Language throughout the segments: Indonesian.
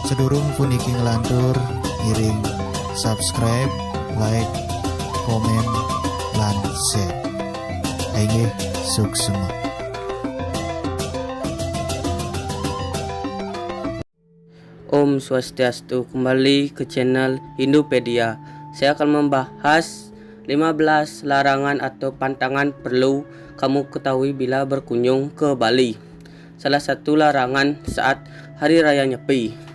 Sedurung pun iki ngelantur ngiring subscribe, like, komen, lan share. Ayo sukses. Om Swastiastu, kembali ke channel Hindupedia. Saya akan membahas 15 larangan atau pantangan perlu kamu ketahui bila berkunjung ke Bali. Salah satu larangan saat Hari Raya Nyepi.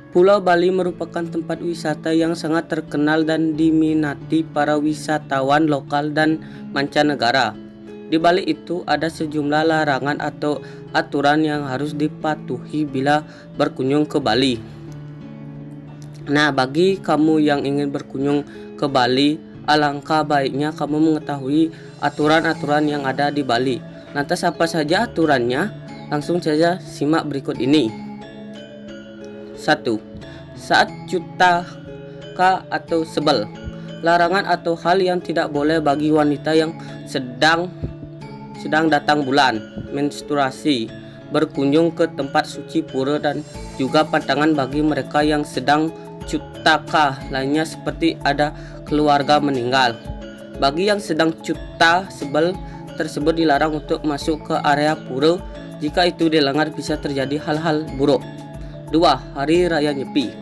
Pulau Bali merupakan tempat wisata yang sangat terkenal dan diminati para wisatawan lokal dan mancanegara. Di Bali itu ada sejumlah larangan atau aturan yang harus dipatuhi bila berkunjung ke Bali. Nah, bagi kamu yang ingin berkunjung ke Bali, alangkah baiknya kamu mengetahui aturan-aturan yang ada di Bali. Lantas apa saja aturannya? Langsung saja simak berikut ini. 1. Saat cutaka atau sebel. Larangan atau hal yang tidak boleh bagi wanita yang sedang datang bulan, menstruasi, berkunjung ke tempat suci pura, dan juga pantangan bagi mereka yang sedang cutaka lainnya seperti ada keluarga meninggal. Bagi yang sedang cuta sebel tersebut dilarang untuk masuk ke area pura. Jika itu dilanggar bisa terjadi hal-hal buruk. 2. Hari Raya Nyepi.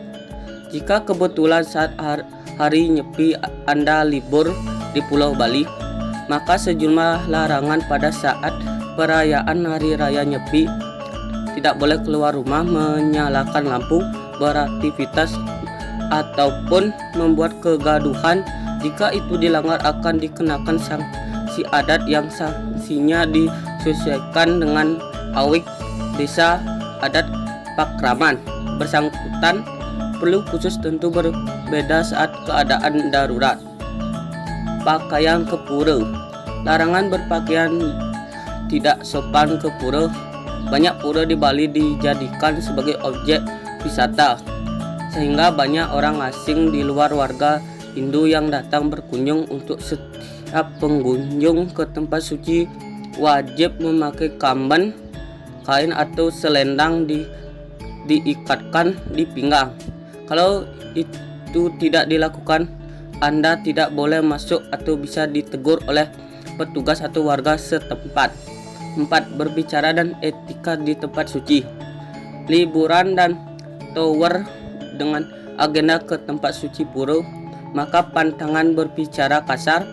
Jika kebetulan saat hari Nyepi Anda libur di Pulau Bali, maka sejumlah larangan pada saat perayaan Hari Raya Nyepi. Tidak boleh keluar rumah, menyalakan lampu, beraktivitas, ataupun membuat kegaduhan. Jika itu dilanggar akan dikenakan sanksi adat yang sanksinya disesuaikan dengan awik desa adat Pakraman. Bersangkutan perlu khusus tentu berbeda saat keadaan darurat. Pakaian ke pura. Larangan berpakaian tidak sopan ke pura. Banyak pura di Bali dijadikan sebagai objek wisata, sehingga banyak orang asing di luar warga Hindu yang datang berkunjung. Untuk setiap pengunjung ke tempat suci wajib memakai kamban, kain atau selendang diikatkan di pinggang. Kalau itu tidak dilakukan, Anda tidak boleh masuk atau bisa ditegur oleh petugas atau warga setempat. 4. Berbicara dan etika di tempat suci. Liburan dan tour dengan agenda ke tempat suci pura, maka pantangan berbicara kasar,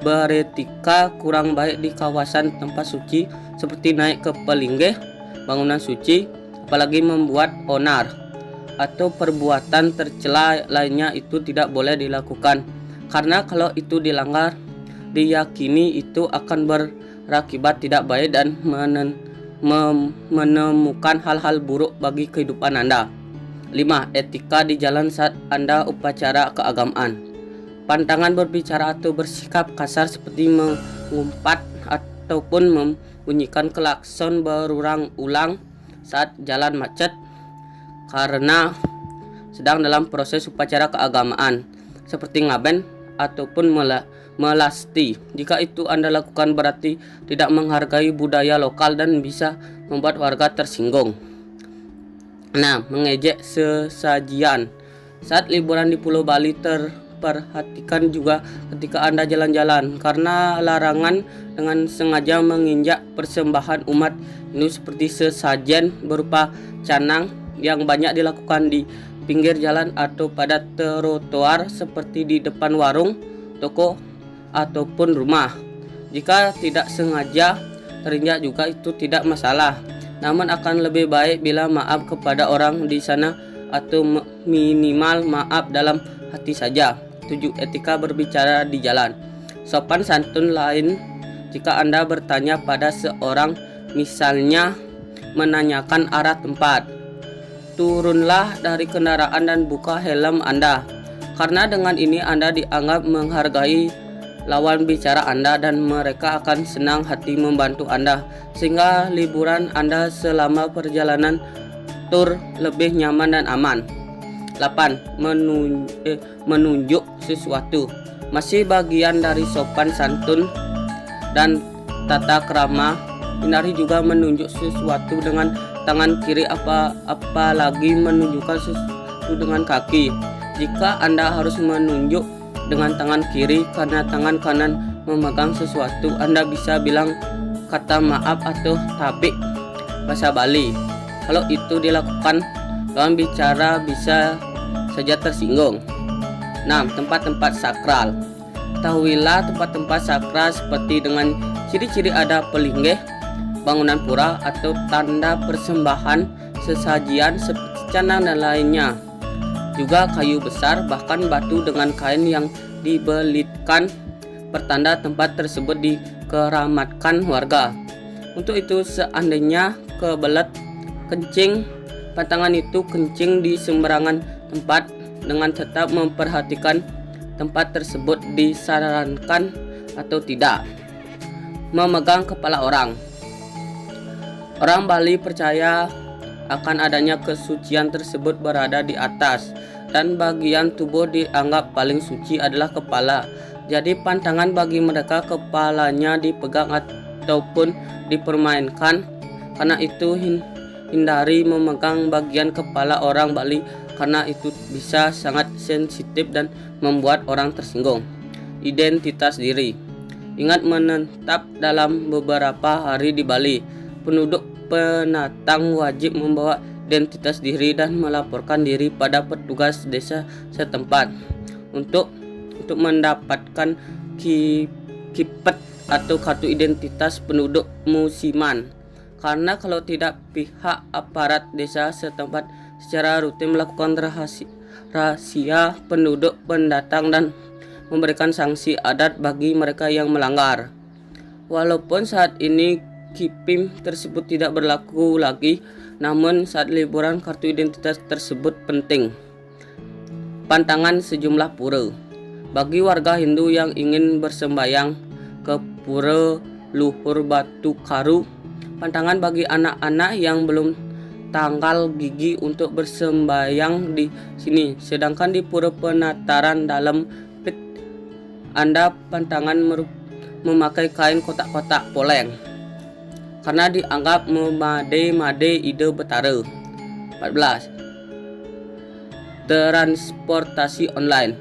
beretika kurang baik di kawasan tempat suci seperti naik ke pelinggih bangunan suci, apalagi membuat onar atau perbuatan tercela lainnya itu tidak boleh dilakukan, karena kalau itu dilanggar diyakini itu akan berakibat tidak baik dan menemukan hal-hal buruk bagi kehidupan Anda. 5. Etika di jalan saat Anda upacara keagamaan. Pantangan berbicara atau bersikap kasar seperti mengumpat ataupun membunyikan klakson berulang-ulang saat jalan macet karena sedang dalam proses upacara keagamaan, seperti ngaben ataupun melasti. Jika itu Anda lakukan berarti tidak menghargai budaya lokal dan bisa membuat warga tersinggung. 6. Mengejek sesajian. Saat liburan di Pulau Bali perhatikan juga ketika Anda jalan-jalan, karena larangan dengan sengaja menginjak persembahan umat Hindu seperti sesajen berupa canang yang banyak dilakukan di pinggir jalan atau pada trotoar seperti di depan warung, toko, ataupun rumah. Jika tidak sengaja terinjak juga itu tidak masalah, namun akan lebih baik bila maaf kepada orang di sana atau minimal maaf dalam hati saja. 7. Etika berbicara di jalan. Sopan santun lain jika Anda bertanya pada seorang, misalnya menanyakan arah tempat. Turunlah dari kendaraan dan buka helm Anda, karena dengan ini Anda dianggap menghargai lawan bicara Anda dan mereka akan senang hati membantu Anda, sehingga liburan Anda selama perjalanan tur lebih nyaman dan aman. 8. Menunjuk sesuatu. Masih bagian dari sopan santun dan tata krama Hindari juga menunjuk sesuatu dengan tangan kiri apalagi menunjukkan sesuatu dengan kaki. Jika Anda harus menunjuk dengan tangan kiri karena tangan kanan memegang sesuatu, Anda bisa bilang kata maaf atau tabik bahasa Bali. Kalau itu dilakukan, lawan bicara bisa saja tersinggung. 6. Tempat-tempat sakral. Ketahuilah tempat-tempat sakral seperti dengan ciri-ciri ada pelinggih, bangunan pura atau tanda persembahan, sesajian, seperti canang dan lainnya. Juga kayu besar, bahkan batu dengan kain yang dibelitkan, pertanda tempat tersebut dikeramatkan warga. Untuk itu seandainya kebelet kencing, pantangan itu kencing di sembarangan tempat dengan tetap memperhatikan tempat tersebut disarankan atau tidak. Memegang kepala orang. Orang Bali percaya akan adanya kesucian tersebut berada di atas, dan bagian tubuh dianggap paling suci adalah kepala. Jadi pantangan bagi mereka kepalanya dipegang ataupun dipermainkan. Karena itu hindari memegang bagian kepala orang Bali, karena itu bisa sangat sensitif dan membuat orang tersinggung. Identitas diri. Ingat menetap dalam beberapa hari di Bali. Penduduk pendatang wajib membawa identitas diri dan melaporkan diri pada petugas desa setempat untuk mendapatkan kipet atau kartu identitas penduduk musiman. Karena kalau tidak, pihak aparat desa setempat secara rutin melakukan rahasia penduduk pendatang dan memberikan sanksi adat bagi mereka yang melanggar. Walaupun saat ini KIPIM tersebut tidak berlaku lagi, namun saat liburan kartu identitas tersebut penting. Pantangan sejumlah pura. Bagi warga Hindu yang ingin bersembayang ke pura Luhur Batu Karu, pantangan bagi anak-anak yang belum tanggal gigi untuk bersembayang di sini. Sedangkan di pura Penataran dalam Pit, Anda pantangan memakai kain kotak-kotak poleng karena dianggap memade ide betara. 14. Transportasi online.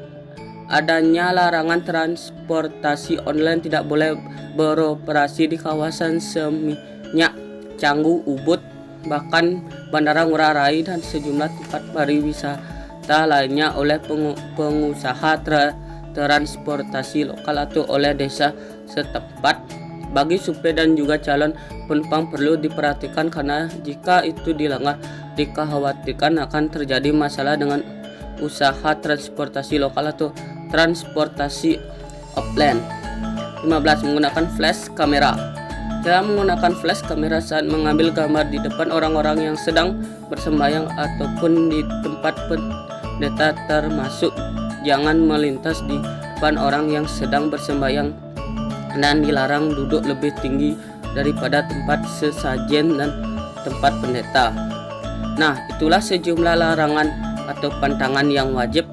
Adanya larangan transportasi online tidak boleh beroperasi di kawasan Seminyak, Canggu, Ubud, bahkan Bandara Ngurah Rai dan sejumlah tempat pariwisata lainnya oleh pengusaha transportasi lokal atau oleh desa setempat. Bagi supir dan juga calon penumpang perlu diperhatikan, karena jika itu dilanggar dikhawatirkan akan terjadi masalah dengan usaha transportasi lokal atau transportasi offline. 15. Menggunakan flash kamera. Dalam menggunakan flash kamera saat mengambil gambar di depan orang-orang yang sedang bersembahyang ataupun di tempat pendeta termasuk, jangan melintas di depan orang yang sedang bersembahyang, dan dilarang duduk lebih tinggi daripada tempat sesajen dan tempat pendeta. Nah, itulah sejumlah larangan atau pantangan yang wajib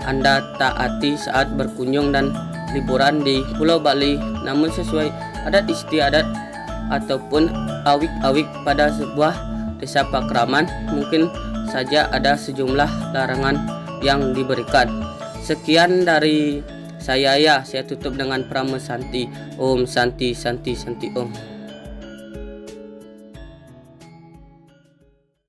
Anda taati saat berkunjung dan liburan di Pulau Bali. Namun sesuai adat istiadat ataupun awik-awik pada sebuah desa pakraman, mungkin saja ada sejumlah larangan yang diberikan. Sekian dari saya tutup dengan Pramesanti. Om Santi Santi Santi Om.